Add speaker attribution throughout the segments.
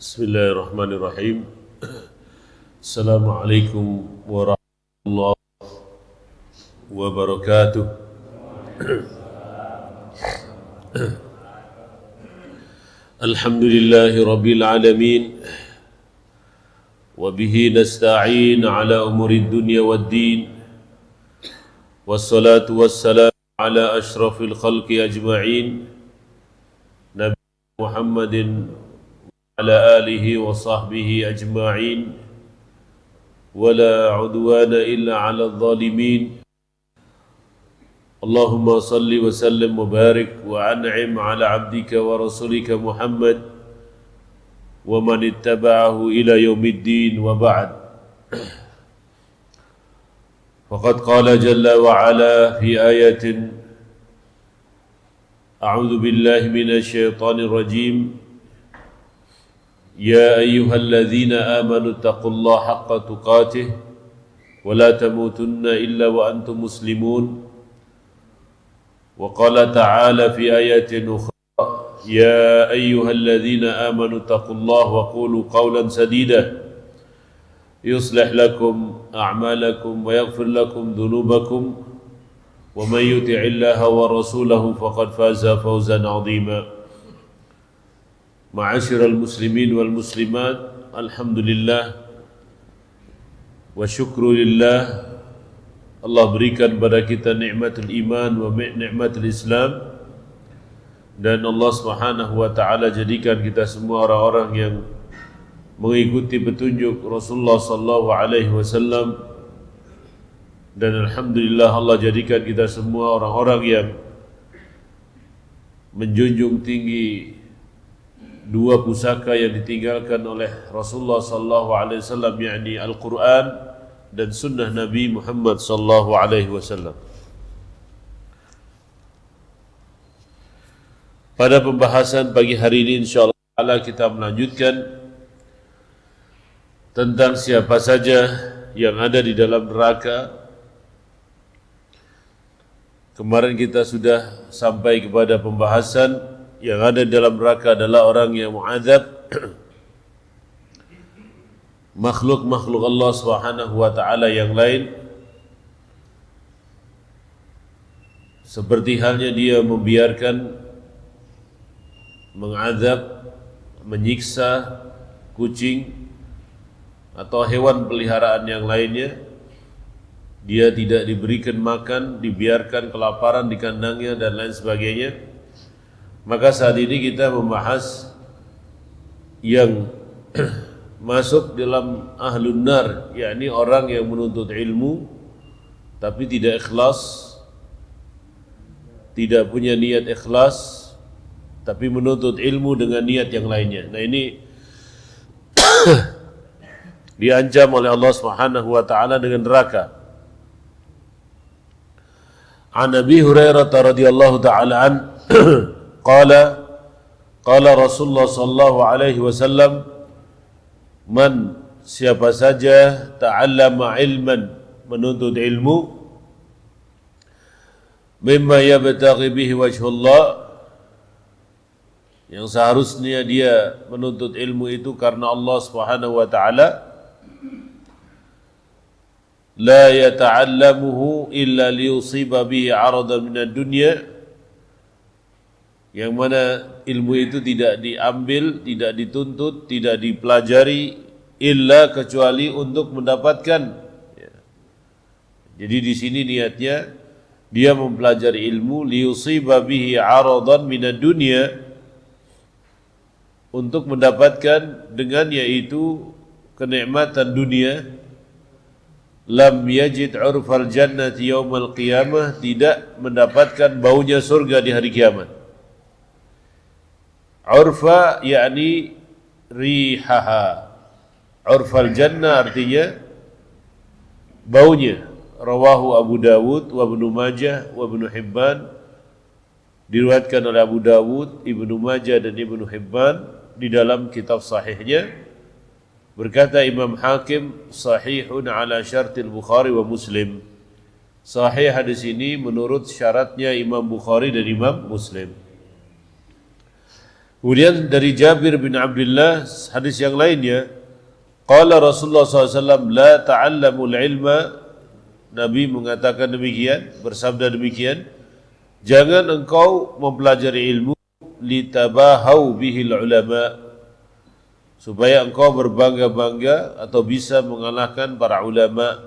Speaker 1: Bismillahirrahmanirrahim. Assalamualaikum warahmatullahi wabarakatuh. Alhamdulillahi rabbil alamin. Wa bihi nasta'in ala umuri dunya waddin. Wassalatu wassalamu ala ashrafil khalqi ajma'in. Nabi Muhammadin على آله وصحبه أجمعين ولا عدوان إلا على الظالمين اللهم صل وسلم وبارك وأنعم على عبدك ورسولك محمد ومن اتبعه إلى يوم الدين وبعد فقد قال جل وعلا في آية أعوذ بالله من الشيطان الرجيم يا أيها الذين آمنوا اتقوا الله حق تقاته ولا تموتن إلا وأنتم مسلمون وقال تعالى في آية أخرى يا أيها الذين آمنوا اتقوا الله وقولوا قولا سديدا يصلح لكم أعمالكم ويغفر لكم ذنوبكم ومن يطع الله ورسوله فقد فاز فوزا عظيما Ma'asyiral muslimin wal muslimat, alhamdulillah wa syukrulillah Allah berikan pada kita nikmatul iman wa nikmatul Islam dan Allah Subhanahu wa taala jadikan kita semua orang-orang yang mengikuti petunjuk Rasulullah sallallahu alaihi wasallam dan alhamdulillah Allah jadikan kita semua orang-orang yang menjunjung tinggi dua pusaka yang ditinggalkan oleh Rasulullah sallallahu alaihi wasallam, yakni Al-Quran dan sunnah Nabi Muhammad sallallahu alaihi wasallam. Pada pembahasan pagi hari ini insyaallah kita melanjutkan tentang siapa saja yang ada di dalam neraka. Kemarin kita sudah sampai kepada pembahasan yang ada dalam neraka adalah orang yang mu'adzab, makhluk-makhluk Allah Subhanahu wa taala yang lain, seperti halnya dia membiarkan mengazab, menyiksa kucing atau hewan peliharaan yang lainnya. Dia tidak diberikan makan, dibiarkan kelaparan di kandangnya dan lain sebagainya. Maka saat ini kita membahas yang masuk dalam ahlun nar, yakni orang yang menuntut ilmu tapi tidak ikhlas, tidak punya niat ikhlas, tapi menuntut ilmu dengan niat yang lainnya. Nah ini diancam oleh Allah Subhanahu wa taala dengan neraka. An Abi Hurairah radhiyallahu taala an Qala Rasulullah sallallahu alaihi wasallam, man, siapa saja ta'allama ilman, menuntut ilmu, mimma yabtaghi bihi wajhullah, yang seharusnya dia menuntut ilmu itu karena Allah Subhanahu wa taala, la yata'allamuhu illa liyusiba bihi 'aradan minad dunya, yang mana ilmu itu tidak diambil, tidak dituntut, tidak dipelajari illa kecuali untuk mendapatkan. Jadi di sini niatnya dia mempelajari ilmu liyusiba bihi 'aradan minad dunya, untuk mendapatkan dengan yaitu kenikmatan dunia. Lam yajid 'urfal jannati yaumal qiyamah, tidak mendapatkan baunya surga di hari kiamat. Urfa yakni rihaha. Urfal jannah artinya baunya. Rawahu Abu Dawud wa Ibnu Majah wa Ibnu Hibban. Diriwayatkan oleh Abu Dawud, Ibnu Majah dan Ibnu Hibban di dalam kitab sahihnya. Berkata Imam Hakim, sahihun ala syartil Bukhari wa Muslim. Sahih hadis ini menurut syaratnya Imam Bukhari dan Imam Muslim. Kemudian dari Jabir bin Abdullah, hadis yang lainnya, qala Rasulullah SAW, la ta'allamul ilma, Nabi mengatakan demikian, bersabda demikian, jangan engkau mempelajari ilmu litabahau bihil ulama, supaya engkau berbangga-bangga atau bisa mengalahkan para ulama,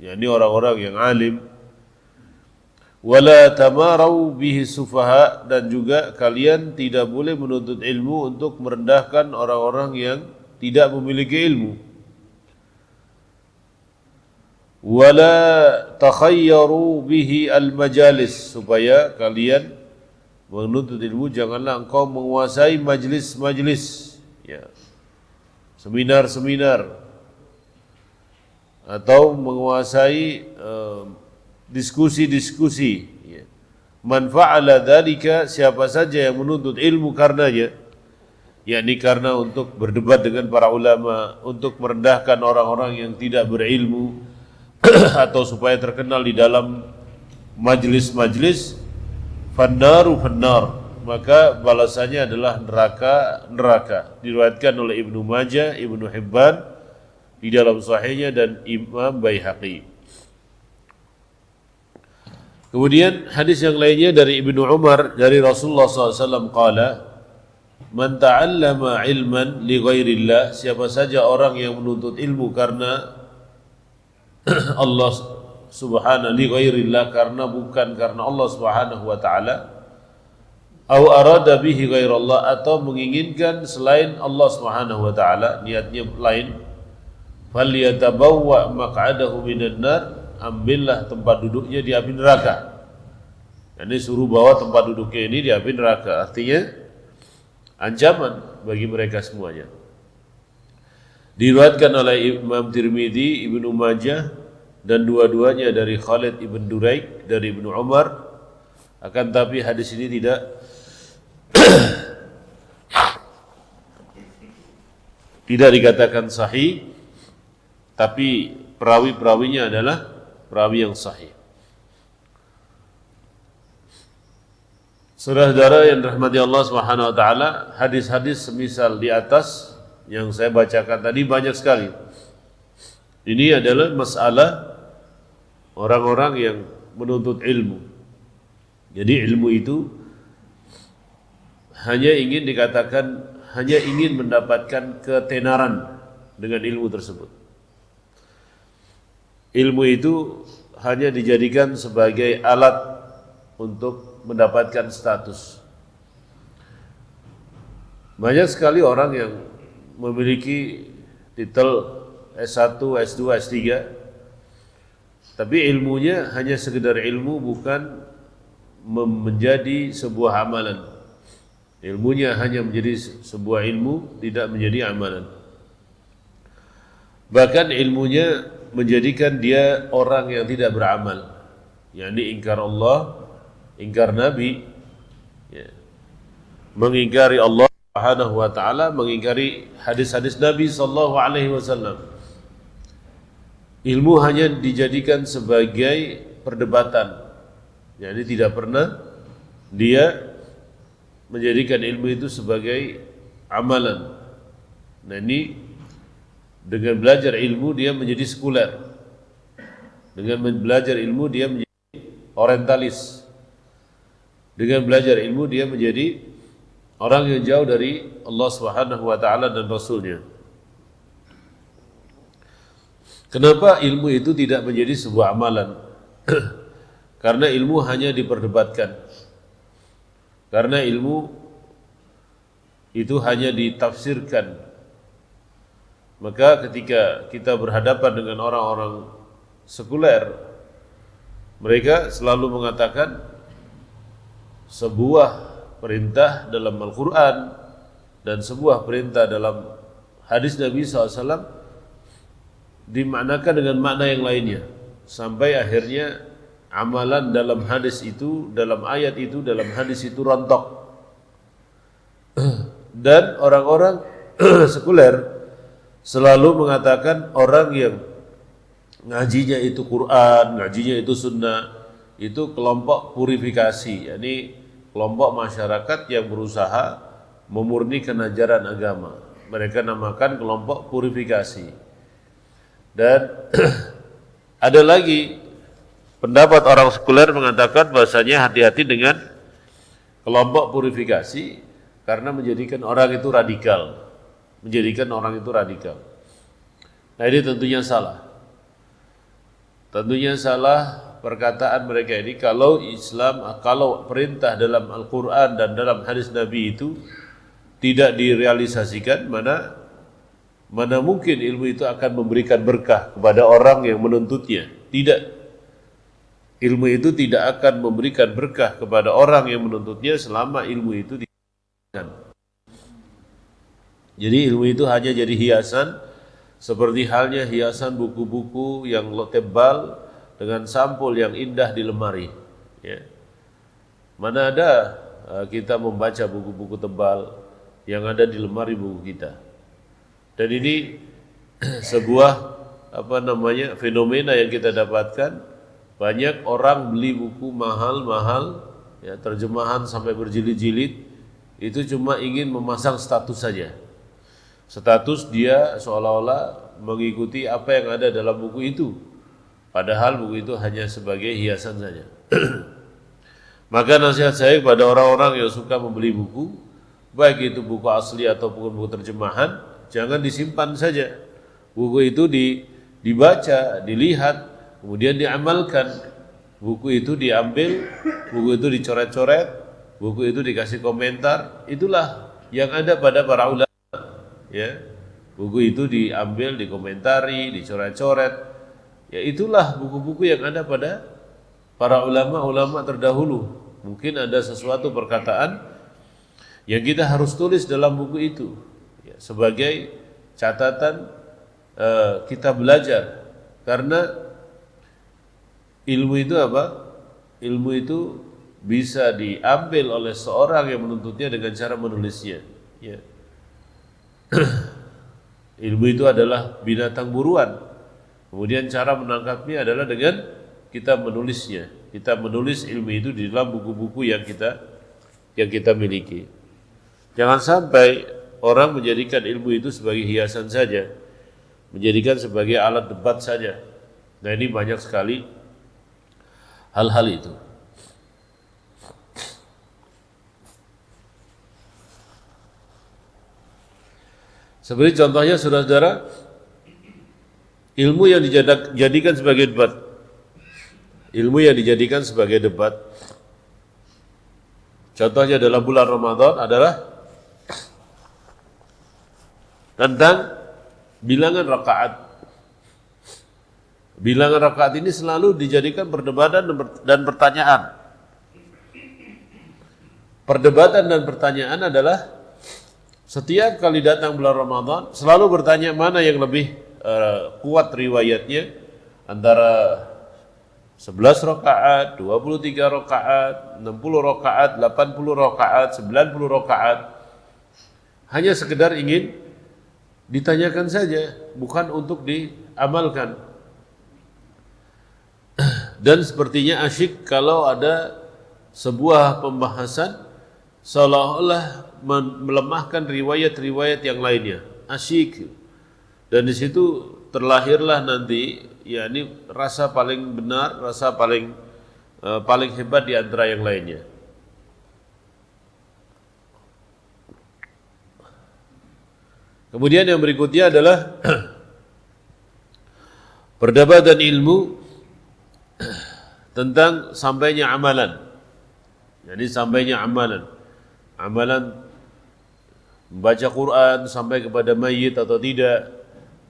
Speaker 1: yakni orang-orang yang alim. Wala tamarau bihi sufaha, dan juga kalian tidak boleh menuntut ilmu untuk merendahkan orang-orang yang tidak memiliki ilmu. Wala takhayyaru bihi al-majalis, supaya kalian menuntut ilmu janganlah engkau menguasai majlis-majlis, ya, seminar-seminar, atau menguasai diskusi-diskusi. Man fa'ala dzalika, siapa saja yang menuntut ilmu karenanya, yakni karena untuk berdebat dengan para ulama, untuk merendahkan orang-orang yang tidak berilmu, atau supaya terkenal di dalam majlis-majlis, fannaru fannar, maka balasannya adalah neraka. Diriwayatkan oleh Ibnu Majah, Ibnu Hibban di dalam sahihnya, dan Imam Baihaqi. Kemudian hadis yang lainnya dari Ibnu Umar dari Rasulullah SAW qala, man ta'allama ilman li ghairillah, siapa saja orang yang menuntut ilmu karena Allah subhanahu, li ghairillah, karena bukan karena Allah subhanahu wa ta'ala, au arada bihi ghairallah, atau menginginkan selain Allah subhanahu wa ta'ala, niatnya lain, falyatabawwa maq'adahu minan nar, ambillah tempat duduknya di api neraka. Ini suruh bawa tempat duduknya ini di api neraka, artinya ancaman bagi mereka semuanya. Diriwayatkan oleh Imam Tirmidzi, Ibnu Majah, dan dua-duanya dari Khalid ibn Duraik dari Ibnu Umar. Akan tapi hadis ini tidak dikatakan sahih, tapi perawi-perawinya adalah perawi yang sahih. Saudara-saudara yang dirahmati Allah Subhanahu wa taala, hadis-hadis semisal di atas yang saya bacakan tadi banyak sekali. Ini adalah masalah orang-orang yang menuntut ilmu. Jadi ilmu itu hanya ingin dikatakan, hanya ingin mendapatkan ketenaran dengan ilmu tersebut. Ilmu itu hanya dijadikan sebagai alat untuk mendapatkan status. Banyak sekali orang yang memiliki titel S1, S2, S3, tapi ilmunya hanya sekedar ilmu, bukan menjadi sebuah amalan. Ilmunya hanya menjadi sebuah ilmu, tidak menjadi amalan. Bahkan ilmunya menjadikan dia orang yang tidak beramal, yakni ingkar Allah, ingkar Nabi, ya, mengingkari Allah Subhanahu wa taala, mengingkari hadis-hadis Nabi sallallahu alaihi wasallam. Ilmu hanya dijadikan sebagai perdebatan, jadi tidak pernah dia menjadikan ilmu itu sebagai amalan. Nah, ini dengan belajar ilmu dia menjadi sekuler, dengan belajar ilmu dia menjadi orientalis, dengan belajar ilmu dia menjadi orang yang jauh dari Allah Subhanahu wa taala dan Rasulnya. Kenapa ilmu itu tidak menjadi sebuah amalan? Karena ilmu hanya diperdebatkan. Karena ilmu itu hanya ditafsirkan. Maka ketika kita berhadapan dengan orang-orang sekuler, mereka selalu mengatakan sebuah perintah dalam Al-Quran dan sebuah perintah dalam hadis Nabi SAW dimaknakan dengan makna yang lainnya, sampai akhirnya amalan dalam hadis itu, dalam ayat itu, dalam hadis itu rontok. Dan orang-orang sekuler selalu mengatakan orang yang ngajinya itu Quran, ngajinya itu sunnah, itu kelompok purifikasi, yakni kelompok masyarakat yang berusaha memurnikan ajaran agama. Mereka namakan kelompok purifikasi. Dan ada lagi pendapat orang sekuler mengatakan bahasanya hati-hati dengan kelompok purifikasi karena menjadikan orang itu radikal. Nah, ini tentunya salah. Tentunya salah perkataan mereka ini kalau perintah dalam Al-Quran dan dalam hadis Nabi itu tidak direalisasikan, mana mungkin ilmu itu akan memberikan berkah kepada orang yang menuntutnya. Tidak. Ilmu itu tidak akan memberikan berkah kepada orang yang menuntutnya selama ilmu itu diamalkan. Jadi ilmu itu hanya jadi hiasan, seperti halnya hiasan buku-buku yang tebal dengan sampul yang indah di lemari. Ya. Mana ada kita membaca buku-buku tebal yang ada di lemari buku kita. Dan ini sebuah fenomena yang kita dapatkan. Banyak orang beli buku mahal-mahal, ya, terjemahan sampai berjilid-jilid, itu cuma ingin memasang status saja. Status dia seolah-olah mengikuti apa yang ada dalam buku itu. Padahal buku itu hanya sebagai hiasan saja. Maka nasihat saya kepada orang-orang yang suka membeli buku, baik itu buku asli ataupun buku terjemahan, jangan disimpan saja. Buku itu dibaca, dilihat, kemudian diamalkan. Buku itu diambil, buku itu dicoret-coret, buku itu dikasih komentar. Itulah yang ada pada para ulama. Ya, buku itu diambil, dikomentari, dicoret-coret. Ya, itulah buku-buku yang ada pada para ulama-ulama terdahulu. Mungkin ada sesuatu perkataan yang kita harus tulis dalam buku itu, ya, sebagai catatan kita belajar. Karena ilmu itu apa? Ilmu itu bisa diambil oleh seorang yang menuntutnya dengan cara menulisnya. Ya. Ilmu itu adalah binatang buruan. Kemudian cara menangkapnya adalah dengan kita menulisnya. Kita menulis ilmu itu di dalam buku-buku yang kita miliki. Jangan sampai orang menjadikan ilmu itu sebagai hiasan saja, menjadikan sebagai alat debat saja. Nah, ini banyak sekali hal-hal itu. Seperti contohnya saudara-saudara, ilmu yang dijadikan sebagai debat. Ilmu yang dijadikan sebagai debat. Contohnya dalam bulan Ramadan adalah tentang bilangan rakaat. Bilangan rakaat ini selalu dijadikan perdebatan dan pertanyaan. Perdebatan dan pertanyaan adalah setiap kali datang bulan Ramadan selalu bertanya mana yang lebih kuat riwayatnya antara 11 rakaat, 23 rakaat, 60 rakaat, 80 rakaat, 90 rakaat. Hanya sekedar ingin ditanyakan saja, bukan untuk diamalkan. Dan sepertinya asyik kalau ada sebuah pembahasan seolah-olah melemahkan riwayat-riwayat yang lainnya. Asyik. Dan di situ terlahirlah nanti yakni rasa paling benar, rasa paling hebat di antara yang lainnya. Kemudian yang berikutnya adalah perdebatan ilmu tentang sampainya amalan. Jadi sampainya amalan membaca Quran sampai kepada mayit atau tidak,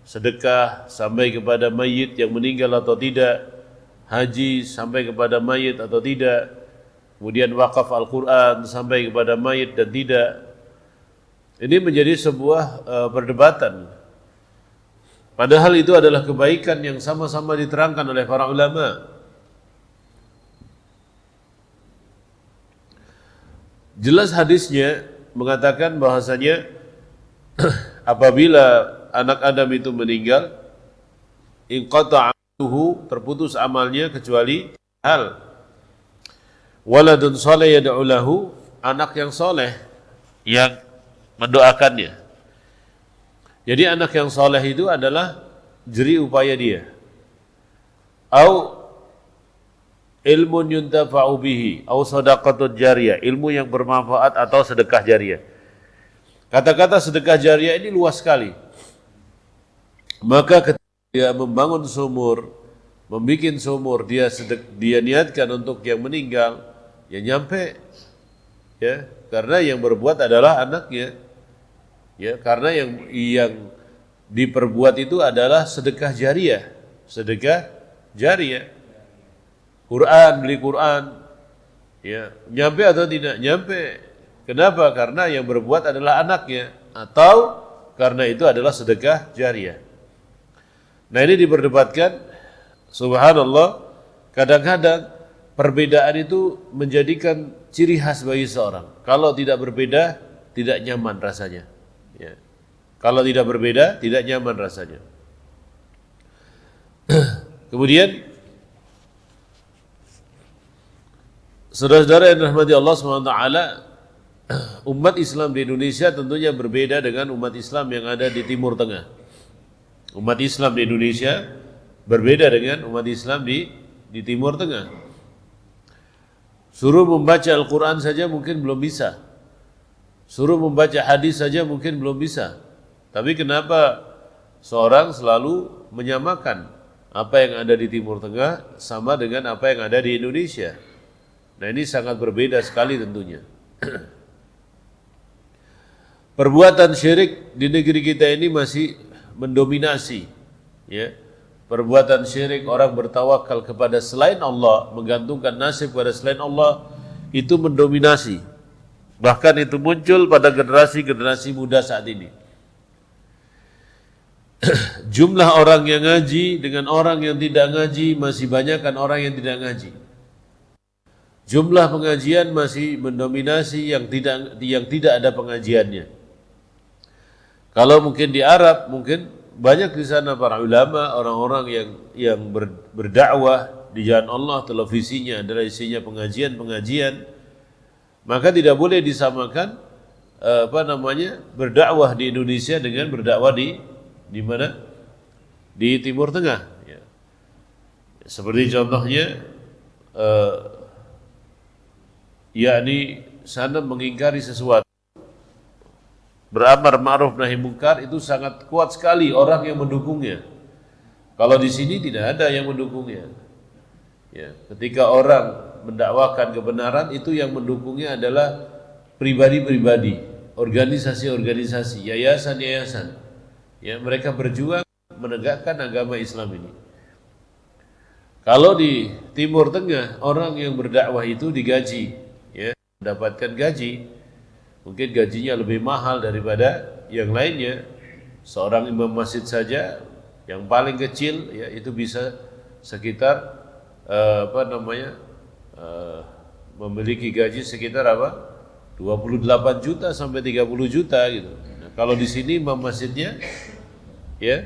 Speaker 1: sedekah sampai kepada mayit yang meninggal atau tidak, haji sampai kepada mayit atau tidak, kemudian wakaf Al-Quran sampai kepada mayit dan tidak. Ini menjadi sebuah perdebatan. Padahal itu adalah kebaikan yang sama-sama diterangkan oleh para ulama. Jelas hadisnya mengatakan bahasanya apabila anak Adam itu meninggal, inqata'atuhu, terputus amalnya kecuali hal waladun saleh yad'u lahu, anak yang soleh yang mendoakannya. Jadi anak yang soleh itu adalah jeri upaya dia. Au ilmun yuntafa'u bihi, au sadaqatun jariyah, ilmu yang bermanfaat atau sedekah jariyah. Kata-kata sedekah jariyah ini luas sekali. Maka ketika dia membangun sumur, membuat sumur, dia niatkan untuk yang meninggal, ya nyampe, ya, karena yang berbuat adalah anaknya, ya, karena yang diperbuat itu adalah sedekah jariyah, Quran, beli Quran, ya, nyampe atau tidak nyampe. Kenapa? Karena yang berbuat adalah anaknya, atau karena itu adalah sedekah jariyah. Nah, ini diperdebatkan. Subhanallah, kadang-kadang perbedaan itu menjadikan ciri khas bagi seorang. Kalau tidak berbeda, tidak nyaman rasanya. Ya. Kalau tidak berbeda, tidak nyaman rasanya. Kemudian, saudara-saudara yang dirahmati Allah SWT, umat Islam di Indonesia tentunya berbeda dengan umat Islam yang ada di Timur Tengah. Umat Islam di Indonesia berbeda dengan umat Islam di Timur Tengah. Suruh membaca Al-Quran saja mungkin belum bisa. Suruh membaca hadis saja mungkin belum bisa. Tapi kenapa seorang selalu menyamakan apa yang ada di Timur Tengah sama dengan apa yang ada di Indonesia? Nah, ini sangat berbeda sekali tentunya. Perbuatan syirik di negeri kita ini masih mendominasi, ya. Perbuatan syirik, orang bertawakal kepada selain Allah, menggantungkan nasib kepada selain Allah, itu mendominasi. Bahkan itu muncul pada generasi-generasi muda saat ini. Jumlah orang yang ngaji dengan orang yang tidak ngaji masih banyakkan orang yang tidak ngaji. Jumlah pengajian masih mendominasi yang tidak ada pengajiannya. Kalau mungkin di Arab, mungkin banyak di sana para ulama, orang-orang yang berdakwah di jalan Allah, televisinya adalah isinya pengajian-pengajian. Maka tidak boleh disamakan berdakwah di Indonesia dengan berdakwah di mana? Di Timur Tengah. Ya. Seperti contohnya, yakni sana mengingkari sesuatu, beramar ma'ruf nahi munkar, itu sangat kuat sekali orang yang mendukungnya. Kalau di sini tidak ada yang mendukungnya. Ya, ketika orang mendakwakan kebenaran, itu yang mendukungnya adalah pribadi-pribadi, organisasi-organisasi, yayasan-yayasan. Ya, mereka berjuang menegakkan agama Islam ini. Kalau di Timur Tengah, orang yang berdakwah itu digaji, ya, mendapatkan gaji. Mungkin gajinya lebih mahal daripada yang lainnya. Seorang imam masjid saja yang paling kecil, ya, itu bisa sekitar memiliki gaji sekitar 28 juta sampai 30 juta gitu. Nah, kalau di sini imam masjidnya, ya,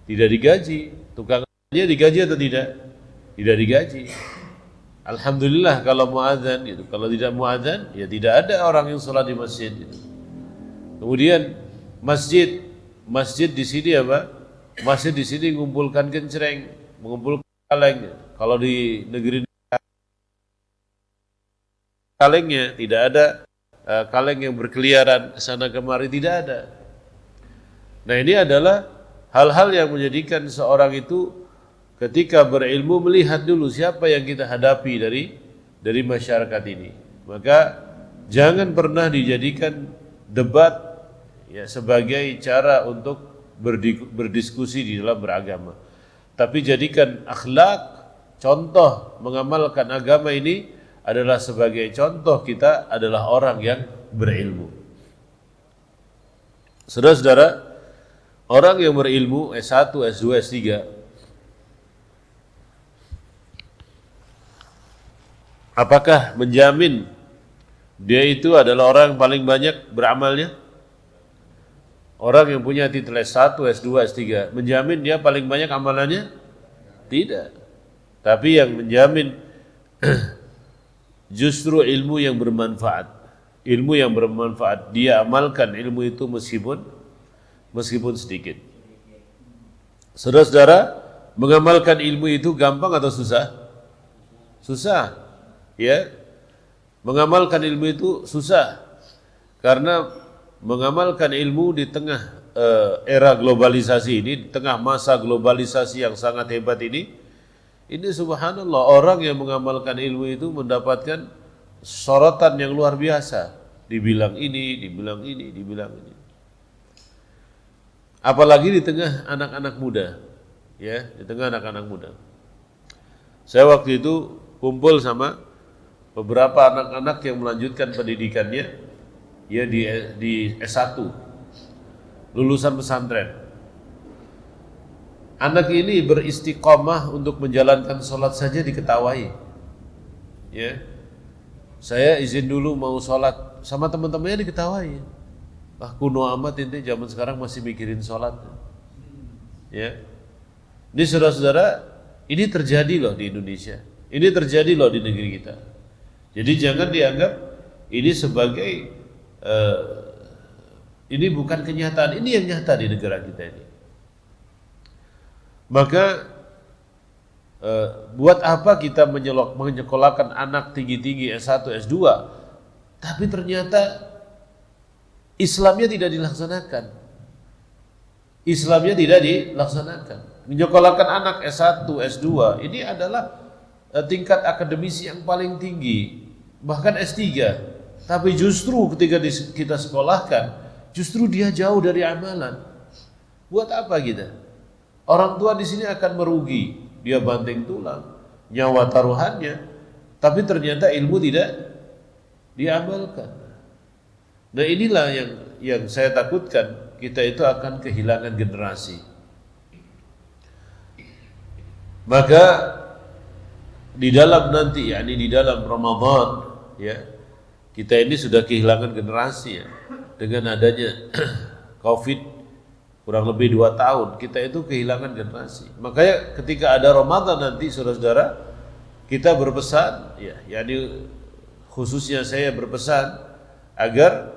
Speaker 1: tidak digaji, tukangnya digaji atau tidak? Tidak digaji. Alhamdulillah kalau muadzan gitu. Kalau tidak muadzan, ya tidak ada orang yang sholat di masjid gitu. Kemudian masjid di sini apa? Masjid di sini mengumpulkan kencreng, mengumpulkan kaleng. Kalau di negeri kalengnya tidak ada, kaleng yang berkeliaran sana kemari tidak ada. Nah, ini adalah hal-hal yang menjadikan seorang itu ketika berilmu melihat dulu siapa yang kita hadapi dari masyarakat ini. Maka jangan pernah dijadikan debat, ya, sebagai cara untuk berdiskusi di dalam beragama. Tapi jadikan akhlak, contoh mengamalkan agama ini adalah sebagai contoh kita adalah orang yang berilmu. Saudara-saudara, orang yang berilmu S1, S2, S3, apakah menjamin dia itu adalah orang yang paling banyak beramalnya? Orang yang punya titel S1, S2, S3, menjamin dia paling banyak amalannya? Tidak. Tapi yang menjamin justru ilmu yang bermanfaat. ilmu yang bermanfaat. Dia amalkan ilmu itu meskipun sedikit. Saudara-saudara, mengamalkan ilmu itu gampang atau susah? Susah. Ya. Mengamalkan ilmu itu susah. Karena mengamalkan ilmu di tengah era globalisasi ini, di tengah masa globalisasi yang sangat hebat ini subhanallah, orang yang mengamalkan ilmu itu mendapatkan sorotan yang luar biasa. Dibilang ini, dibilang ini, dibilang ini. Apalagi di tengah anak-anak muda. Ya, di tengah anak-anak muda. Saya waktu itu kumpul sama beberapa anak-anak yang melanjutkan pendidikannya ya di S1. Lulusan pesantren. Anak ini beristiqomah untuk menjalankan sholat saja diketawai. Ya, saya izin dulu mau sholat sama teman-temannya diketawai. Ah, kuno amat inti zaman sekarang masih mikirin sholat. Ya, ini saudara-saudara, ini terjadi loh di Indonesia. Ini terjadi loh di negeri kita. Jadi jangan dianggap ini sebagai ini bukan kenyataan, ini yang nyata di negara kita ini. Maka buat apa kita menyekolahkan anak tinggi-tinggi S1, S2, tapi ternyata Islamnya tidak dilaksanakan. Islamnya tidak dilaksanakan. Menyekolahkan anak S1, S2, ini adalah tingkat akademisi yang paling tinggi, bahkan S3. Tapi justru ketika kita sekolahkan, justru dia jauh dari amalan. Buat apa kita? Orang tua di sini akan merugi. Dia banting tulang, nyawa taruhannya, tapi ternyata ilmu tidak diamalkan. Nah inilah yang saya takutkan, kita itu akan kehilangan generasi. Maka di dalam nanti, yakni di dalam Ramadan, ya, kita ini sudah kehilangan generasi ya. Dengan adanya COVID kurang lebih 2 tahun, kita itu kehilangan generasi. Makanya ketika ada Ramadan nanti, saudara-saudara, kita berpesan, ya, yakni khususnya saya berpesan agar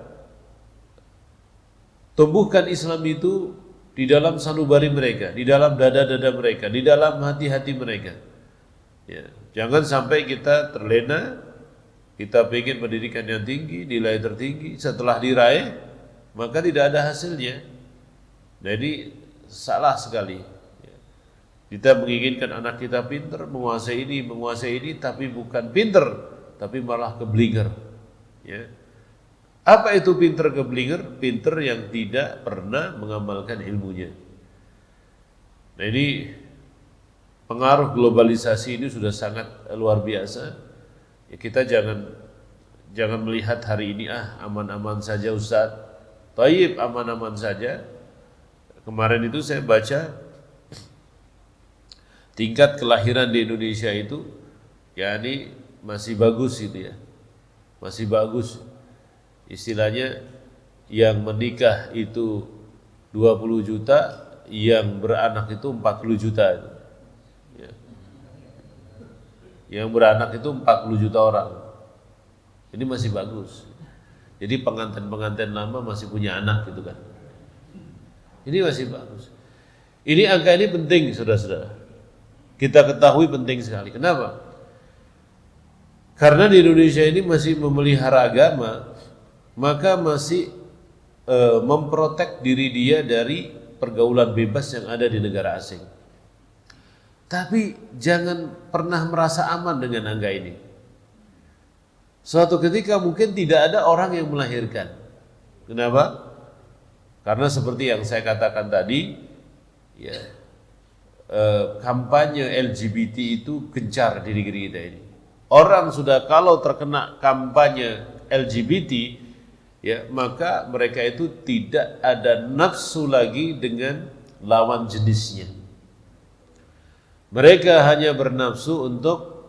Speaker 1: tumbuhkan Islam itu di dalam sanubari mereka, di dalam dada-dada mereka, di dalam hati-hati mereka. Ya, jangan sampai kita terlena. Kita ingin pendidikan yang tinggi, nilai tertinggi, setelah diraih, maka tidak ada hasilnya. Jadi salah sekali. Kita menginginkan anak kita pinter, menguasai ini, tapi bukan pinter, tapi malah keblinger. Ya. Apa itu pinter keblinger? Pinter yang tidak pernah mengamalkan ilmunya. Nah ini pengaruh globalisasi ini sudah sangat luar biasa. Ya, kita jangan melihat hari ini aman-aman saja Ustaz. Thayyib, aman-aman saja. Kemarin itu saya baca tingkat kelahiran di Indonesia itu yakni masih bagus itu ya. Masih bagus. Istilahnya yang menikah itu 20 juta, yang beranak itu 40 juta itu. Yang beranak itu 40 juta orang. Ini masih bagus. Jadi pengantin-pengantin lama masih punya anak gitu kan. Ini masih bagus. Ini angka ini penting saudara-saudara. Kita ketahui penting sekali. Kenapa? Karena di Indonesia ini masih memelihara agama, maka masih memprotek diri dia dari pergaulan bebas yang ada di negara asing. Tapi jangan pernah merasa aman dengan angka ini. Suatu ketika mungkin tidak ada orang yang melahirkan. Kenapa? Karena seperti yang saya katakan tadi, ya, kampanye LGBT itu gencar di negeri kita ini. Orang sudah kalau terkena kampanye LGBT, ya, maka mereka itu tidak ada nafsu lagi dengan lawan jenisnya. Mereka hanya bernafsu untuk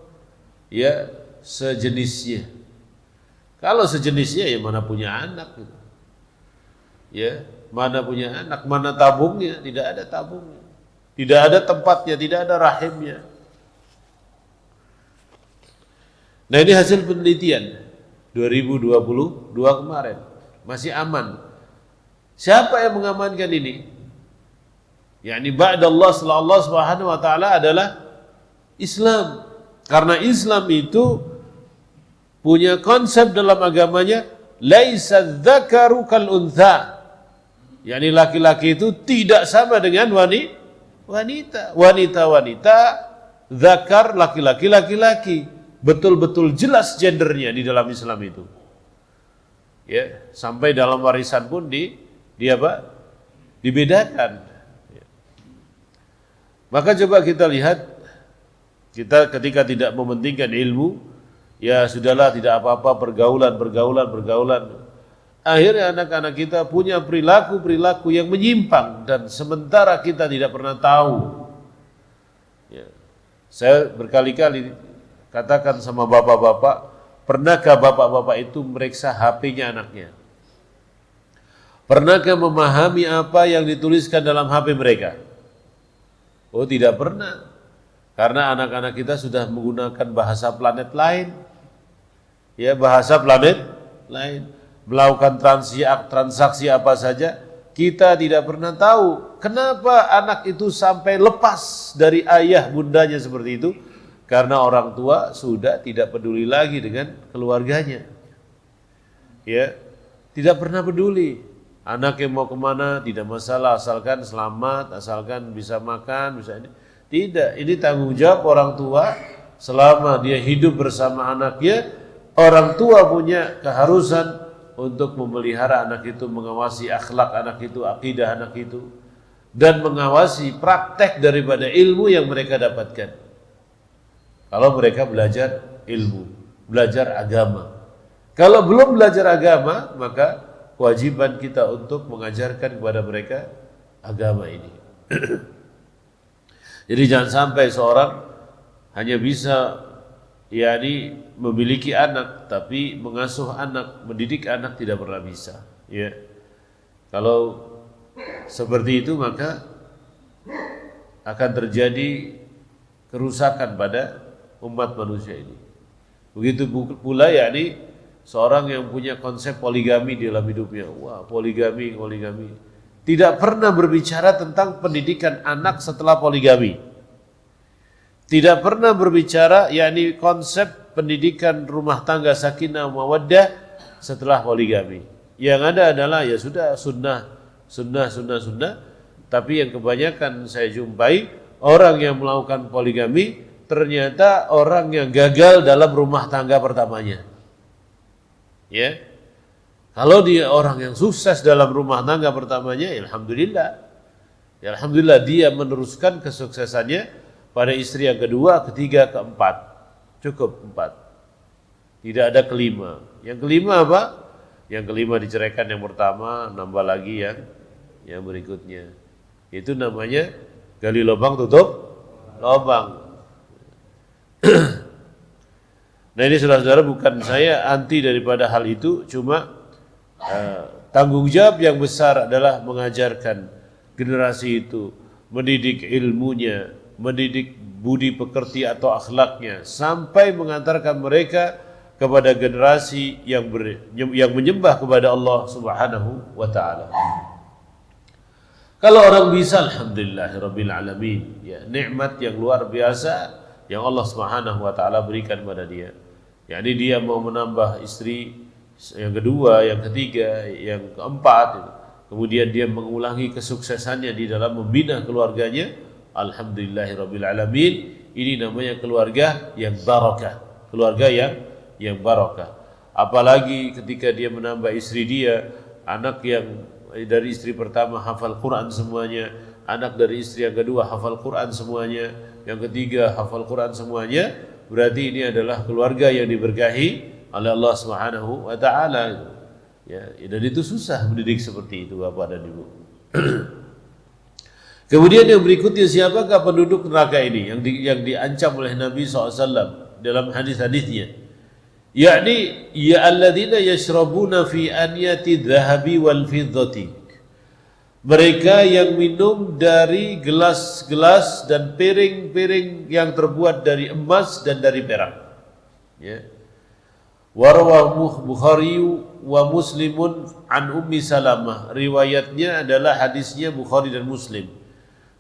Speaker 1: ya sejenisnya. Kalau sejenisnya ya mana punya anak gitu. Ya, mana punya anak, mana tabungnya? Tidak ada tabungnya. Tidak ada tempatnya, tidak ada rahimnya. Nah, ini hasil penelitian. 2022 kemarin. Masih aman. Siapa yang mengamankan ini? yakni ba'dallah setelah Allah Subhanahu wa taala adalah Islam. Karena Islam itu punya konsep dalam agamanya laisa dzakaru kal untha. yakni laki-laki itu tidak sama dengan wanita. Wanita zakar, laki-laki laki-laki. Betul-betul jelas gendernya di dalam Islam itu. Ya, sampai dalam warisan pun dibedakan. Maka coba kita lihat, kita ketika tidak mementingkan ilmu, ya sudahlah tidak apa-apa pergaulan. Akhirnya anak-anak kita punya perilaku yang menyimpang dan sementara kita tidak pernah tahu. Ya. Saya berkali-kali katakan sama bapak-bapak, pernahkah bapak-bapak itu meriksa HP-nya anaknya? Pernahkah memahami apa yang dituliskan dalam HP mereka? Oh, tidak pernah. Karena anak-anak kita sudah menggunakan bahasa planet lain. Ya, bahasa planet lain. Melakukan transaksi apa saja, kita tidak pernah tahu. Kenapa anak itu sampai lepas dari ayah bundanya seperti itu? Karena orang tua sudah tidak peduli lagi dengan keluarganya. Ya, tidak pernah peduli. Anak yang mau kemana tidak masalah, asalkan selamat, asalkan bisa makan, bisa ini. Tidak, ini tanggung jawab orang tua selama dia hidup bersama anaknya. Orang tua punya keharusan untuk memelihara anak itu, mengawasi akhlak anak itu, akidah anak itu, dan mengawasi praktek daripada ilmu yang mereka dapatkan. Kalau mereka belajar ilmu, belajar agama. Kalau belum belajar agama, maka kewajiban kita untuk mengajarkan kepada mereka agama ini. Jadi jangan sampai seorang hanya bisa memiliki anak, tapi mengasuh anak, mendidik anak tidak pernah bisa. Ya, kalau seperti itu maka akan terjadi kerusakan pada umat manusia ini. Begitu pula seorang yang punya konsep poligami di dalam hidupnya. Wah, poligami. Tidak pernah berbicara tentang pendidikan anak setelah poligami. Tidak pernah berbicara konsep pendidikan rumah tangga sakinah mawaddah setelah poligami. Yang ada adalah ya sudah sunnah. Tapi yang kebanyakan saya jumpai orang yang melakukan poligami ternyata orang yang gagal dalam rumah tangga pertamanya. Ya, kalau dia orang yang sukses dalam rumah tangga pertamanya, alhamdulillah dia meneruskan kesuksesannya pada istri yang kedua, ketiga, keempat. Cukup 4. Tidak ada kelima. Yang kelima apa? Yang kelima diceraikan yang pertama, nambah lagi yang berikutnya. Itu namanya gali lubang tutup lubang. Nah ini saudara-saudara, bukan saya anti daripada hal itu, cuma tanggung jawab yang besar adalah mengajarkan generasi itu, mendidik ilmunya, mendidik budi pekerti atau akhlaknya, sampai mengantarkan mereka kepada generasi yang menyembah kepada Allah Subhanahu wa taala. Kalau orang bisa, alhamdulillahirabbil alamin, ya, nikmat yang luar biasa yang Allah Subhanahu wa taala berikan kepada dia. Yani dia mau menambah istri yang kedua, yang ketiga, yang keempat, kemudian dia mengulangi kesuksesannya di dalam membina keluarganya. Alhamdulillahirabbil alamin. Ini namanya keluarga yang barakah, keluarga yang barakah. Apalagi ketika dia menambah istri dia, anak yang dari istri pertama hafal Quran semuanya, anak dari istri yang kedua hafal Quran semuanya, yang ketiga hafal Quran semuanya, berarti ini adalah keluarga yang diberkahi oleh Allah Subhanahu wa taala. Ya, dan itu susah mendidik seperti itu Bapak dan Ibu. Kemudian yang berikutnya, siapakah penduduk neraka ini yang diancam oleh Nabi SAW dalam hadis-hadisnya? Yakni ya alladzina yashrabuna fi aniyati dhahabi wal fiddati. Mereka yang minum dari gelas-gelas dan piring-piring yang terbuat dari emas dan dari perak. Ya. Warawahu Bukhari wa Muslimun an Ummi Salamah. Riwayatnya adalah hadisnya Bukhari dan Muslim.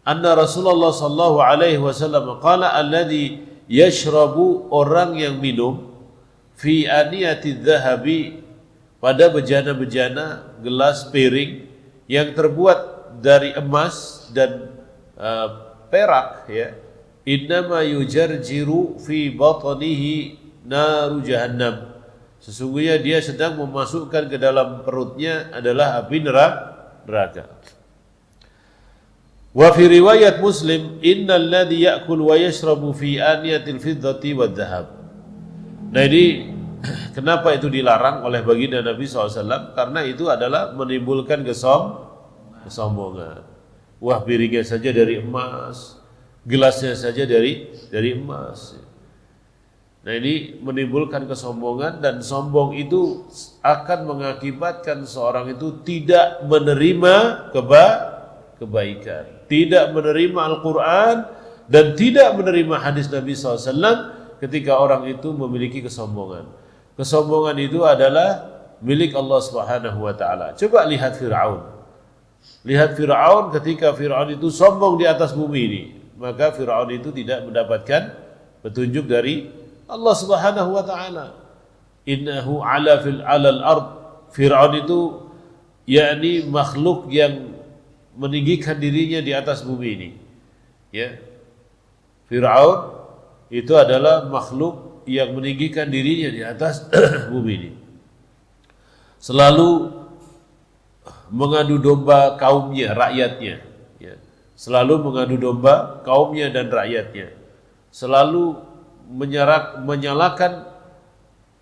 Speaker 1: Anna Rasulullah sallallahu alaihi wasallam qala alladhi yashrabu, orang yang minum fi aniyati dhahabi, pada bejana-bejana gelas piring yang terbuat dari emas dan perak, ya, innama yujarjiru fi batnihi naru jahannam, sesungguhnya dia sedang memasukkan ke dalam perutnya adalah api neraka. Wa fi riwayat Muslim, innal ladzi ya'kul wa yashrabu fi aniyatil fiddati wad dhahab. Nah, ini kenapa itu dilarang oleh baginda Nabi SAW? Karena itu adalah menimbulkan kesombongan. Wah, piringnya saja dari emas, gelasnya saja dari emas. Nah, ini menimbulkan kesombongan, dan sombong itu akan mengakibatkan seorang itu tidak menerima kebaikan, tidak menerima Al-Quran, dan tidak menerima hadis Nabi SAW ketika orang itu memiliki kesombongan. Kesombongan itu adalah milik Allah Subhanahu wa taala. Coba lihat Firaun. Lihat Firaun, ketika Firaun itu sombong di atas bumi ini, maka Firaun itu tidak mendapatkan petunjuk dari Allah Subhanahu wa taala. Innahu ala fil alal ard. Firaun itu yakni makhluk yang meninggikan dirinya di atas bumi ini. Ya. Firaun itu adalah makhluk yang meninggikan dirinya di atas bumi ini. Selalu mengadu domba kaumnya, rakyatnya, ya. Selalu mengadu domba kaumnya dan rakyatnya. Selalu menyalahkan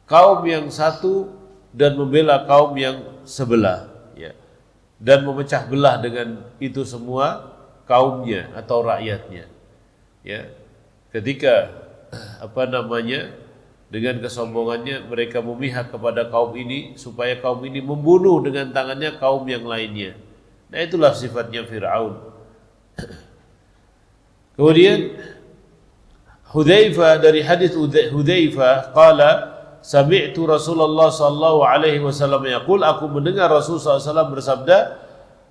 Speaker 1: kaum yang satu dan membela kaum yang sebelah, ya. Dan memecah belah dengan itu semua kaumnya atau rakyatnya, ya. Ketika dengan kesombongannya mereka memihak kepada kaum ini supaya kaum ini membunuh dengan tangannya kaum yang lainnya. Nah, itulah sifatnya Fir'aun. Kemudian Hudzaifah, dari hadis Hudzaifah, qala sami'tu Rasulullah sallallahu alaihi wasallam yaqul, aku mendengar Rasul sallallahu alaihi wasallam bersabda,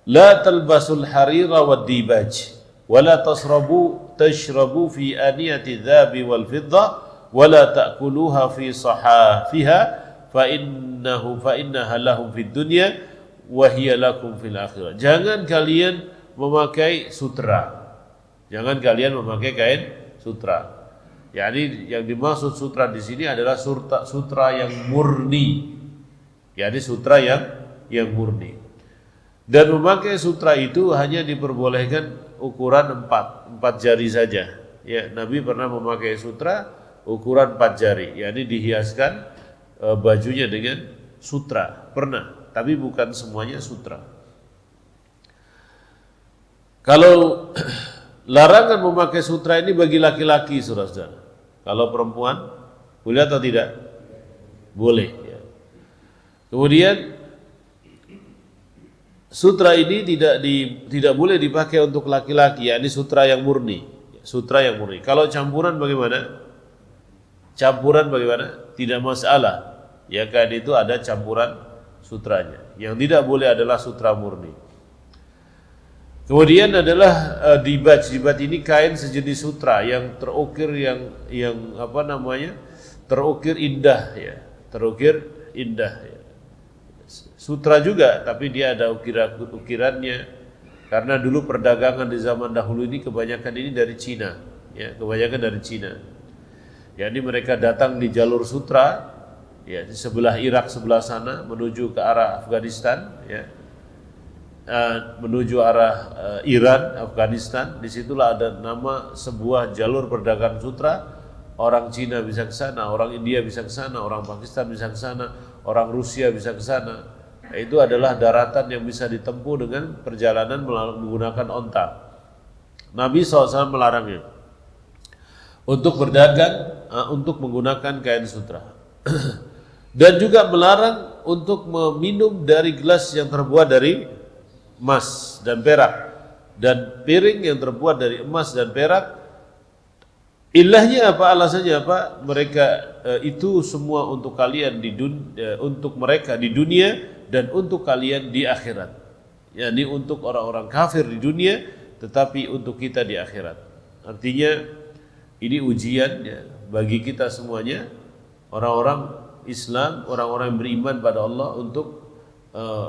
Speaker 1: la talbasul harira wad dibaj wa la tashrabu fi aniyati dhabi wal fidda wa la ta'kuluha fi sahafiha fa innaha lahum fid dunya wa hiya lakum fil akhirah. Jangan kalian memakai sutra. Jangan kalian memakai kain sutra. Yani yang dimaksud sutra di sini adalah sutra yang murni. Yani sutra yang murni. Dan memakai sutra itu hanya diperbolehkan ukuran 4 jari saja. Ya, Nabi pernah memakai sutra ukuran 4 jari, yakni dihiaskan bajunya dengan sutra, pernah, tapi bukan semuanya sutra. Kalau larangan memakai sutra ini bagi laki-laki, saudara-saudara. Kalau perempuan boleh atau tidak? Boleh, ya. Kemudian sutra ini tidak boleh dipakai untuk laki-laki, yakni sutra yang murni. Sutra yang murni. Kalau campuran bagaimana? Campuran bagaimana? Tidak masalah. Ya kan, itu ada campuran sutranya. Yang tidak boleh adalah sutra murni. Kemudian adalah dibaj. Dibaj ini kain sejenis sutra yang terukir terukir indah, ya. Terukir indah, ya. Sutra juga, tapi dia ada ukirannya. Karena dulu perdagangan di zaman dahulu ini kebanyakan ini dari Cina, ya, kebanyakan dari Cina. Jadi mereka datang di jalur sutra, ya, di sebelah Irak sebelah sana menuju ke arah Afghanistan, ya, menuju arah Iran, Afghanistan. Disitulah ada nama sebuah jalur perdagangan sutra. Orang Cina bisa ke sana, orang India bisa ke sana, orang Pakistan bisa ke sana, orang Rusia bisa ke sana. Nah, itu adalah daratan yang bisa ditempuh dengan perjalanan menggunakan onta. Nabi SAW melarangnya untuk berdagang, untuk menggunakan kain sutra. Dan juga melarang untuk meminum dari gelas yang terbuat dari emas dan perak, dan piring yang terbuat dari emas dan perak, Ilahnya apa? Alasannya apa? Mereka itu semua untuk kalian untuk mereka di dunia dan untuk kalian di akhirat. Yani untuk orang-orang kafir di dunia, tetapi untuk kita di akhirat. Artinya ini ujian ya, bagi kita semuanya, orang-orang Islam, orang-orang yang beriman pada Allah untuk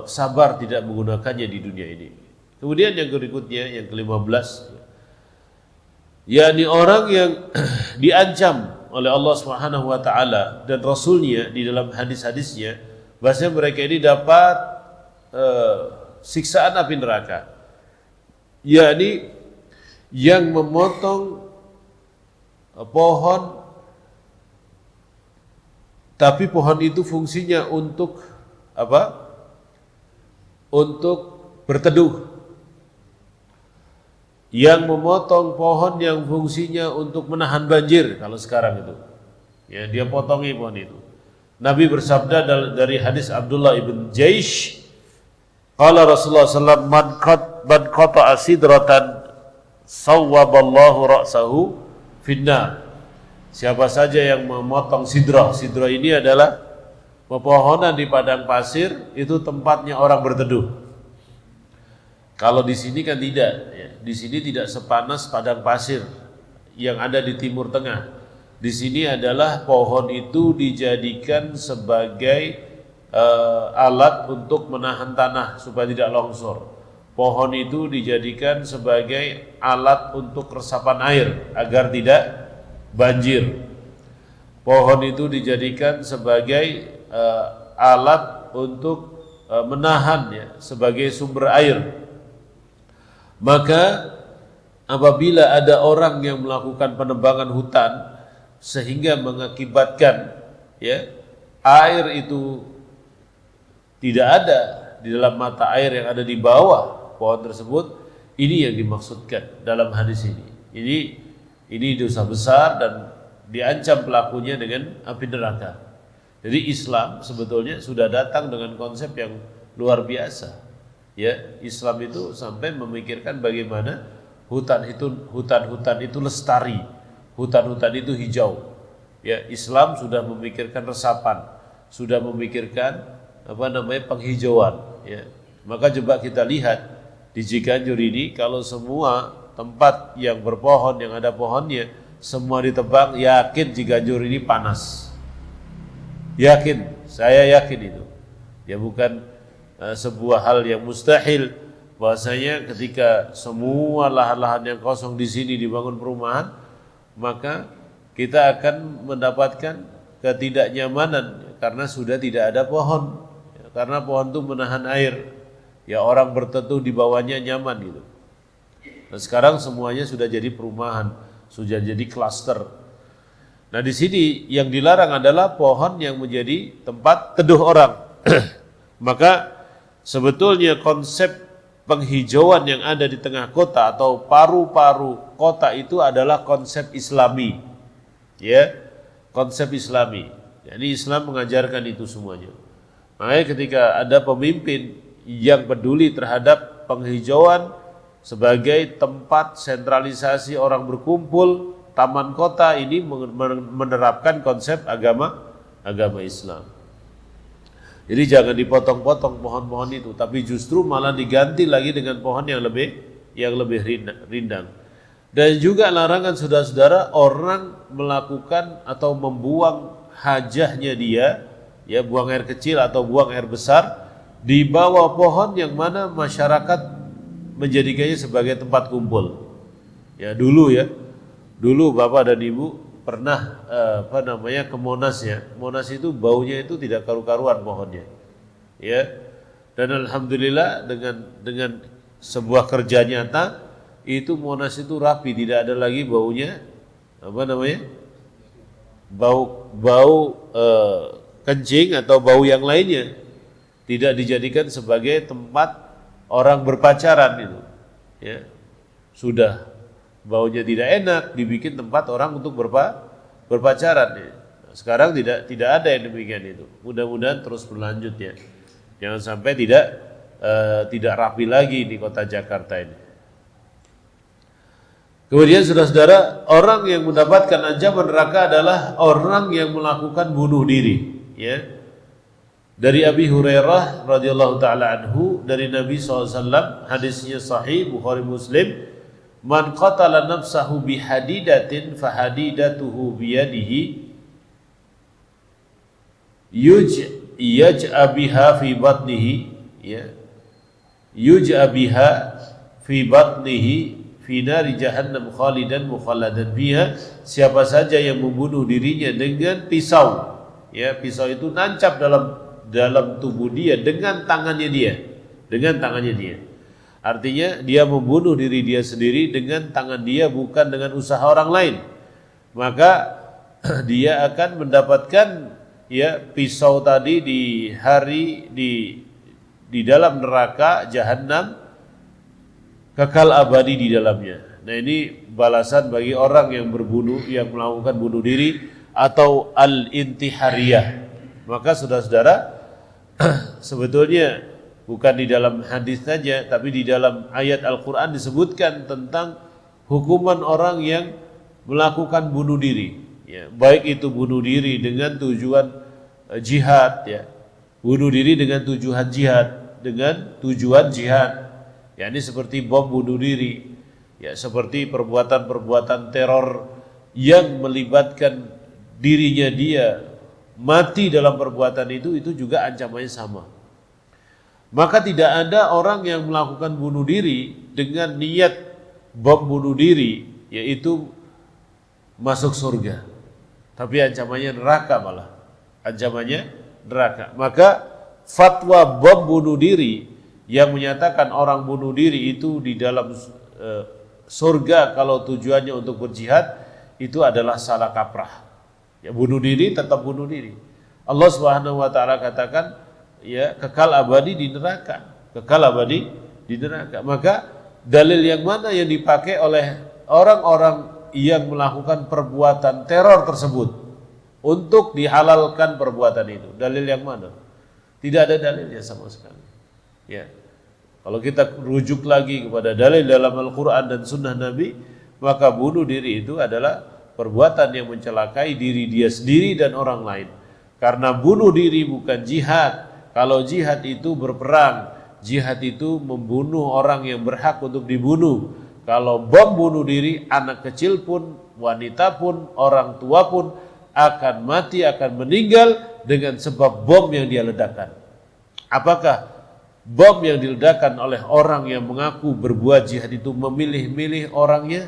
Speaker 1: sabar tidak menggunakannya di dunia ini. Kemudian yang berikutnya, yang ke-15, yakni orang yang diancam oleh Allah Subhanahu wa taala dan Rasulnya di dalam hadis-hadisnya, bahwasanya mereka ini dapat siksaan api neraka, yakni yang memotong pohon, tapi pohon itu fungsinya untuk apa? Untuk berteduh. Yang memotong pohon yang fungsinya untuk menahan banjir, kalau sekarang itu, ya dia potongi pohon itu. Nabi bersabda dari hadis Abdullah ibn Jaish, qala Rasulullah sallallahu alaihi wasallam, man qata'a sidratan sawwaballahu ra'sahu finnar. Siapa saja yang memotong sidrah, sidrah ini adalah pepohonan di padang pasir, itu tempatnya orang berteduh. Kalau di sini kan tidak, ya. Di sini tidak sepanas padang pasir yang ada di Timur Tengah. Di sini adalah pohon itu dijadikan sebagai alat untuk menahan tanah supaya tidak longsor. Pohon itu dijadikan sebagai alat untuk resapan air agar tidak banjir. Pohon itu dijadikan sebagai alat untuk menahan ya, sebagai sumber air. Maka apabila ada orang yang melakukan penebangan hutan sehingga mengakibatkan ya air itu tidak ada di dalam mata air yang ada di bawah pohon tersebut, ini yang dimaksudkan dalam hadis ini. Ini dosa besar dan diancam pelakunya dengan api neraka. Jadi Islam sebetulnya sudah datang dengan konsep yang luar biasa. Ya, Islam itu sampai memikirkan bagaimana hutan-hutan itu lestari, hutan-hutan itu hijau. Ya, Islam sudah memikirkan resapan, sudah memikirkan penghijauan. Ya, maka coba kita lihat di Ciganjur ini, kalau semua tempat yang berpohon, yang ada pohonnya, semua ditebang, yakin Ciganjur ini panas. Yakin, saya yakin itu. Ya bukan sebuah hal yang mustahil, bahwasanya ketika semua lahan-lahan yang kosong di sini dibangun perumahan, maka kita akan mendapatkan ketidaknyamanan karena sudah tidak ada pohon. Ya, karena pohon itu menahan air, ya orang berteduh di bawahnya nyaman gitu. Nah sekarang semuanya sudah jadi perumahan, sudah jadi klaster. Nah di sini yang dilarang adalah pohon yang menjadi tempat teduh orang. Maka sebetulnya konsep penghijauan yang ada di tengah kota atau paru-paru kota itu adalah konsep Islami. Ya, konsep Islami. Jadi Islam mengajarkan itu semuanya. Makanya ketika ada pemimpin yang peduli terhadap penghijauan sebagai tempat sentralisasi orang berkumpul, taman kota ini menerapkan konsep agama Islam. Jadi jangan dipotong-potong pohon-pohon itu, tapi justru malah diganti lagi dengan pohon yang lebih rindang. Dan juga larangan saudara-saudara orang melakukan atau membuang hajahnya dia, ya buang air kecil atau buang air besar di bawah pohon yang mana masyarakat menjadikannya sebagai tempat kumpul. Ya dulu Bapak dan Ibu pernah ke Monas ya. Monas itu baunya itu tidak karu-karuan pohonnya. Ya. Dan alhamdulillah dengan sebuah kerja nyata itu Monas itu rapi, tidak ada lagi baunya bau kencing atau bau yang lainnya. Tidak dijadikan sebagai tempat orang berpacaran itu. Ya. Sudah baunya tidak enak, dibikin tempat orang untuk berpacaran. Ya. Sekarang tidak ada yang demikian itu. Mudah-mudahan terus berlanjut ya. Jangan sampai tidak rapi lagi di kota Jakarta ini. Kemudian saudara-saudara, orang yang mendapatkan ancaman neraka adalah orang yang melakukan bunuh diri. Ya. Dari Abi Hurairah radhiyallahu taala anhu dari Nabi SAW, hadisnya sahih Bukhari Muslim, man qatala nafsahu bihadidatin fahadidatuhu biyadihi yuj'a biha fi batnihi, ya, yuj'a biha fi batnihi fi nari jahannam khalidan mukhalladan fiha. Siapa saja yang membunuh dirinya dengan pisau, ya, pisau itu nancap dalam tubuh dia dengan tangannya dia. Artinya dia membunuh diri dia sendiri dengan tangan dia, bukan dengan usaha orang lain. Maka dia akan mendapatkan, ya, pisau tadi di dalam neraka jahanam, kekal abadi di dalamnya. Nah, ini balasan bagi orang yang melakukan bunuh diri atau al-intihariyah. Maka saudara-saudara, sebetulnya bukan di dalam hadis saja, tapi di dalam ayat Al-Quran disebutkan tentang hukuman orang yang melakukan bunuh diri, ya, baik itu bunuh diri dengan tujuan jihad, ya, bunuh diri dengan tujuan jihad, ya, ini seperti bom bunuh diri, ya, seperti perbuatan-perbuatan teror yang melibatkan dirinya dia mati dalam perbuatan itu juga ancamannya sama. Maka tidak ada orang yang melakukan bunuh diri dengan niat bom bunuh diri, yaitu masuk surga, tapi ancamannya neraka, malah ancamannya neraka. Maka fatwa bom bunuh diri yang menyatakan orang bunuh diri itu di dalam surga kalau tujuannya untuk berjihad, itu adalah salah kaprah. Ya, bunuh diri tetap bunuh diri. Allah Subhanahu wa taala katakan, ya, kekal abadi di neraka, Maka dalil yang mana yang dipakai oleh orang-orang yang melakukan perbuatan teror tersebut untuk dihalalkan perbuatan itu? Dalil yang mana? Tidak ada dalilnya sama sekali. Ya. Kalau kita rujuk lagi kepada dalil dalam Al-Quran dan Sunnah Nabi, maka bunuh diri itu adalah perbuatan yang mencelakai diri dia sendiri dan orang lain. Karena bunuh diri bukan jihad. Kalau jihad itu berperang, jihad itu membunuh orang yang berhak untuk dibunuh. Kalau bom bunuh diri, anak kecil pun, wanita pun, orang tua pun akan mati, akan meninggal dengan sebab bom yang dia ledakan. Apakah bom yang diledakkan oleh orang yang mengaku berbuat jihad itu memilih-milih orangnya?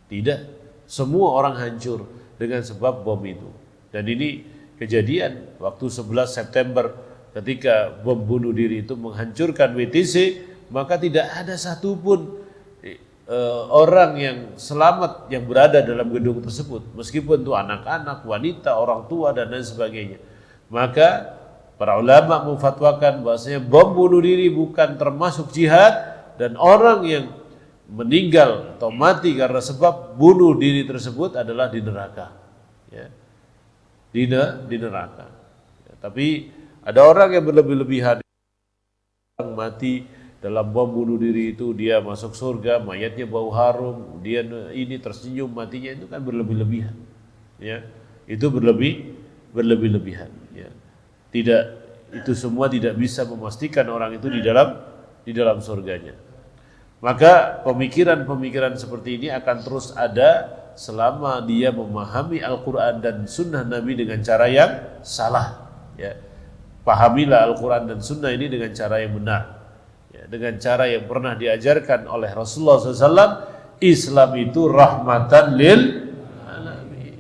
Speaker 1: Tidak. Semua orang hancur dengan sebab bom itu. Dan ini kejadian waktu 11 September ketika bom bunuh diri itu menghancurkan WTC, maka tidak ada satupun orang yang selamat yang berada dalam gedung tersebut, meskipun itu anak-anak, wanita, orang tua dan lain sebagainya. Maka para ulama memfatwakan bahwasanya bom bunuh diri bukan termasuk jihad, dan orang yang meninggal atau mati karena sebab bunuh diri tersebut adalah di neraka, ya, di neraka. Ya, tapi ada orang yang berlebih-lebihan, orang mati dalam bom bunuh diri itu dia masuk surga, mayatnya bau harum, dia ini tersenyum matinya, itu kan berlebih-lebihan, ya, itu berlebih-lebihan, ya. Tidak, itu semua tidak bisa memastikan orang itu di dalam surganya. Maka pemikiran-pemikiran seperti ini akan terus ada selama dia memahami Al-Quran dan Sunnah Nabi dengan cara yang salah. Ya. Pahamilah Al-Quran dan Sunnah ini dengan cara yang benar, ya, dengan cara yang pernah diajarkan oleh Rasulullah SAW. Islam itu rahmatan lil alamin.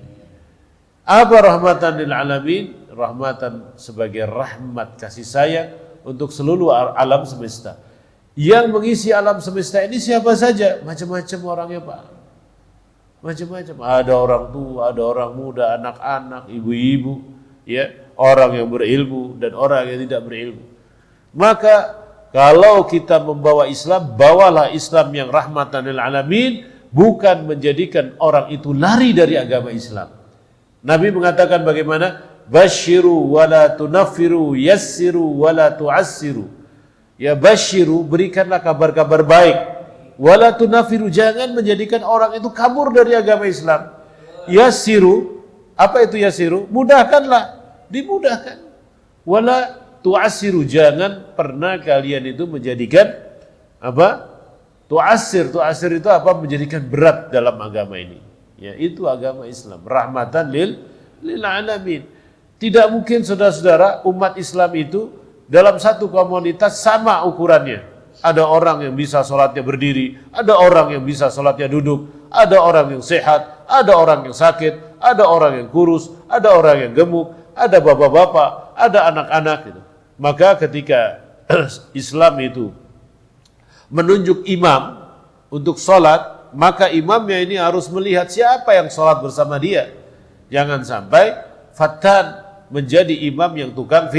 Speaker 1: Apa rahmatan lil alamin? Rahmatan sebagai rahmat kasih sayang untuk seluruh alam semesta. Yang mengisi alam semesta ini siapa saja? Macam-macam orangnya, Pak. Macam-macam. Ada orang tua, ada orang muda, anak-anak, ibu-ibu, ya, orang yang berilmu dan orang yang tidak berilmu. Maka kalau kita membawa Islam, bawalah Islam yang rahmatan lil alamin, bukan menjadikan orang itu lari dari agama Islam. Nabi mengatakan bagaimana? Basyiru wala tunaffiru, yassiru wala tu'assiru. Ya, basyiru, berikanlah kabar-kabar baik. wala tunafiru, jangan menjadikan orang itu kabur dari agama Islam. Yassiru, apa itu yassiru? Mudahkanlah, dimudahkan. Wala tu'assiru, jangan pernah kalian itu menjadikan apa? Tu'assir itu apa? Menjadikan berat dalam agama ini. Ya, itu agama Islam, rahmatan lil alamin. Tidak mungkin saudara-saudara umat Islam itu dalam satu komunitas sama ukurannya. Ada orang yang bisa sholatnya berdiri, ada orang yang bisa sholatnya duduk, ada orang yang sehat, ada orang yang sakit, ada orang yang kurus, ada orang yang gemuk, ada bapak-bapak, ada anak-anak gitu. Maka ketika Islam itu menunjuk imam untuk sholat, maka imamnya ini harus melihat siapa yang sholat bersama dia. Jangan sampai fatan menjadi imam yang tukang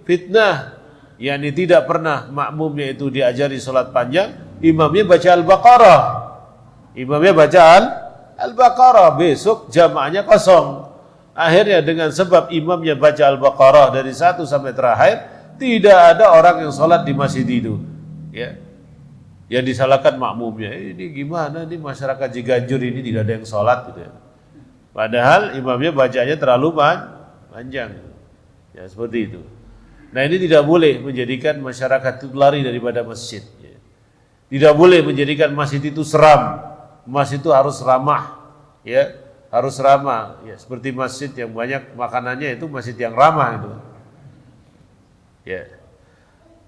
Speaker 1: fitnah, yakni tidak pernah makmumnya itu diajari sholat panjang, imamnya baca Al-Baqarah, Al-Baqarah, besok jamaahnya kosong. Akhirnya dengan sebab imamnya baca Al-Baqarah dari 1 sampai terakhir, tidak ada orang yang sholat di masjid itu. Ya, yang disalahkan makmumnya, ini gimana nih masyarakat Ciganjur ini tidak ada yang sholat gitu ya. Padahal imamnya bacanya terlalu panjang. Ya, seperti itu. Nah, ini tidak boleh menjadikan masyarakat itu lari daripada masjid. Ya. Tidak boleh menjadikan masjid itu seram. Masjid itu harus ramah. Ya, harus ramah. Ya, seperti masjid yang banyak makanannya itu masjid yang ramah itu. Ya.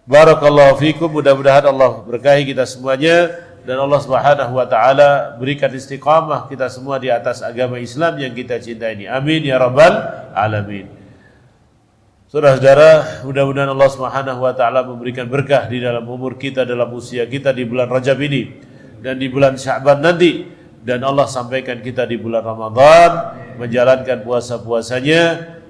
Speaker 1: Barakallahu fikum, mudah-mudahan Allah berkahi kita semuanya dan Allah Subhanahu wa taala berikan istiqamah kita semua di atas agama Islam yang kita cintai ini. Amin ya rabbal alamin. Saudara-saudara, mudah-mudahan Allah Subhanahu wa taala memberikan berkah di dalam umur kita, dalam usia kita di bulan Rajab ini dan di bulan Sya'ban nanti, dan Allah sampaikan kita di bulan Ramadan menjalankan puasa-puasanya,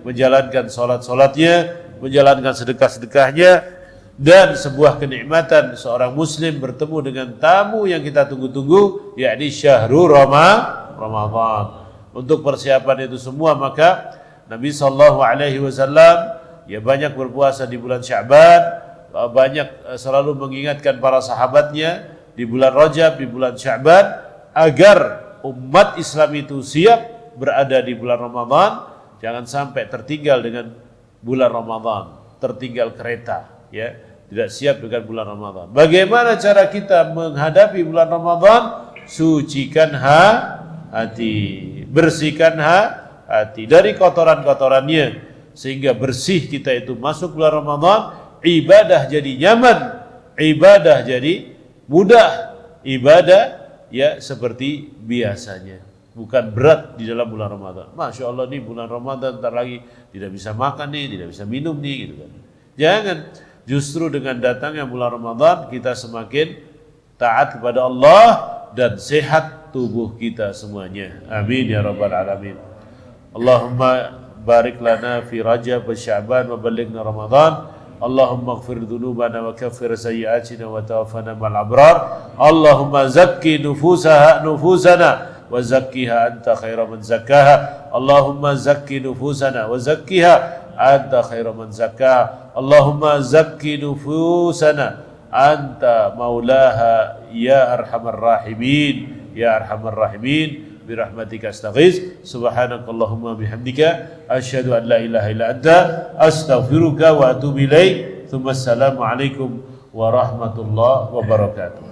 Speaker 1: menjalankan salat-salatnya, menjalankan sedekah-sedekahnya, dan sebuah kenikmatan seorang muslim bertemu dengan tamu yang kita tunggu-tunggu, yakni syahrul Ramadan. Untuk persiapan itu semua maka Nabi sallallahu alaihi wasallam ya banyak berpuasa di bulan Sya'ban, banyak selalu mengingatkan para sahabatnya di bulan Rajab, di bulan Sya'ban, agar umat Islam itu siap berada di bulan Ramadan, jangan sampai tertinggal dengan bulan Ramadan, tertinggal kereta, ya, tidak siap dengan bulan Ramadan. Bagaimana cara kita menghadapi bulan Ramadan? Sucikan hati, bersihkan hati dari kotoran-kotorannya, sehingga bersih kita itu masuk bulan Ramadan, ibadah jadi nyaman, ibadah jadi mudah, ibadah ya seperti biasanya, bukan berat di dalam bulan Ramadan. Masya Allah nih bulan Ramadan, ntar lagi tidak bisa makan nih, tidak bisa minum nih gitu kan. Jangan, justru dengan datangnya bulan Ramadan kita semakin taat kepada Allah dan sehat tubuh kita semuanya. Amin ya rabbal alamin. Allahumma barik lana fi Rajab wa Sya'ban wa ballighna Ramadan. Allahumma ighfir dhunubana wa kaffir sayyi'atina wa tawaffana ma'al abrar. Allahumma zakki nufusana wa zakkiha anta khairu man zakkaha. Allahumma zakki nufusana wa zakkiha anta khairu man zakkaha. Allahumma zakki nufusana anta maulaha ya arhamar rahimin, ya arhamar rahimin. Birahmatika astaghits. Subhanakallahumma bihamdika asyhadu an la ilaha illa anta astaghfiruka wa atubu ilaik. Assalamu alaikum warahmatullahi wabarakatuh.